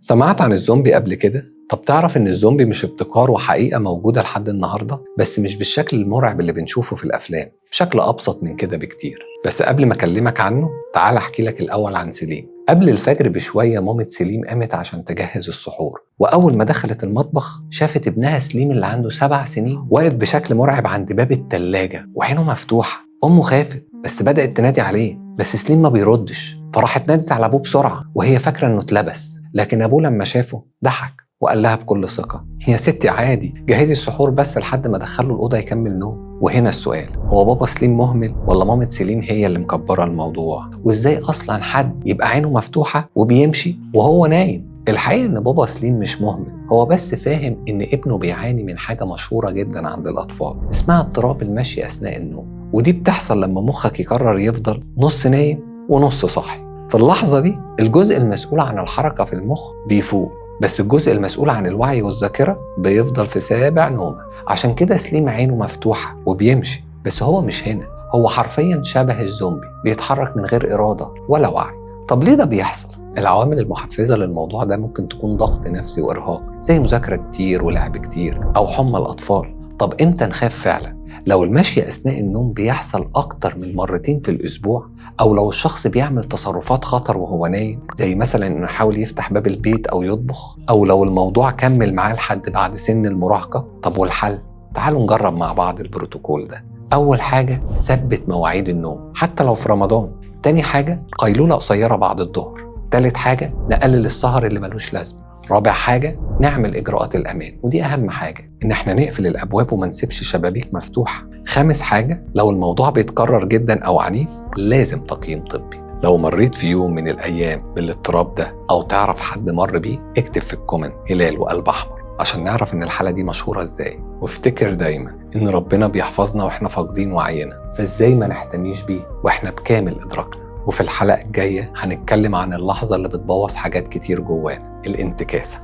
سمعت عن الزومبي قبل كده؟ طب تعرف إن الزومبي مش ابتكار وحقيقة موجودة لحد النهاردة؟ بس مش بالشكل المرعب اللي بنشوفه في الأفلام، بشكل أبسط من كده بكتير. بس قبل ما أكلمك عنه، تعال أحكي لك الأول عن سليم. قبل الفجر بشوية مامة سليم قامت عشان تجهز السحور، وأول ما دخلت المطبخ شافت ابنها سليم اللي عنده 7 سنين واقف بشكل مرعب عند باب التلاجة وعينه مفتوحة. أمه خافت بس بدأت تنادي عليه، بس سليم ما بيردش، فراحت نادت على أبوه بسرعة وهي فاكرة إنه اتلبس. لكن أبوه لما شافه ضحك وقال لها بكل ثقة: يا ستي عادي، جهزي السحور بس لحد ما دخله الأوضة يكمل نوم. وهنا السؤال: هو بابا سليم مهمل ولا مامة سليم هي اللي مكبرة الموضوع؟ وإزاي أصلا حد يبقى عينه مفتوحة وبيمشي وهو نايم؟ الحقيقة إن بابا سليم مش مهمل، هو بس فاهم إن ابنه بيعاني من حاجة مشهورة جدا عند الأطفال اسمها اضطراب المشي أثناء النوم، ودي بتحصل لما مخك يقرر يفضل نص نايم ونص صاحي. في اللحظة دي الجزء المسؤول عن الحركة في المخ بيفوق، بس الجزء المسؤول عن الوعي والذاكرة بيفضل في سابع نومه. عشان كده سليم عينه مفتوحة وبيمشي، بس هو مش هنا، هو حرفيا شبه الزومبي، بيتحرك من غير إرادة ولا وعي. طب ليه ده بيحصل؟ العوامل المحفزة للموضوع ده ممكن تكون ضغط نفسي وإرهاق، زي مذاكرة كتير ولعب كتير أو حمى الأطفال. طب إمتى نخاف فعلا؟ لو المشي أثناء النوم بيحصل أكتر من مرتين في الأسبوع، أو لو الشخص بيعمل تصرفات خطر وهو نايم، زي مثلا إنه يحاول يفتح باب البيت أو يطبخ، أو لو الموضوع كمل معاه لحد بعد سن المراهقة. طب والحل؟ تعالوا نجرب مع بعض البروتوكول ده. أول حاجة، ثبت مواعيد النوم حتى لو في رمضان. تاني حاجة، قيلولة قصيرة بعد الظهر. تالت حاجة، نقلل السهر اللي ملوش لازمة. رابع حاجة، نعمل إجراءات الأمان، ودي أهم حاجة، إن احنا نقفل الأبواب وما نسيبش شبابيك مفتوحة. خامس حاجة، لو الموضوع بيتكرر جدا أو عنيف لازم تقييم طبي. لو مريت في يوم من الأيام بالاضطراب ده أو تعرف حد مر بيه، اكتب في الكومنت هلال وقلب أحمر عشان نعرف إن الحالة دي مشهورة إزاي. وافتكر دايما إن ربنا بيحفظنا وإحنا فاقدين وعينا، فإزاي ما نحتميش بيه وإحنا بكامل إدراكنا. وفي الحلقة الجاية هنتكلم عن اللحظة اللي بتبوظ حاجات كتير جوانا، الانتكاسة.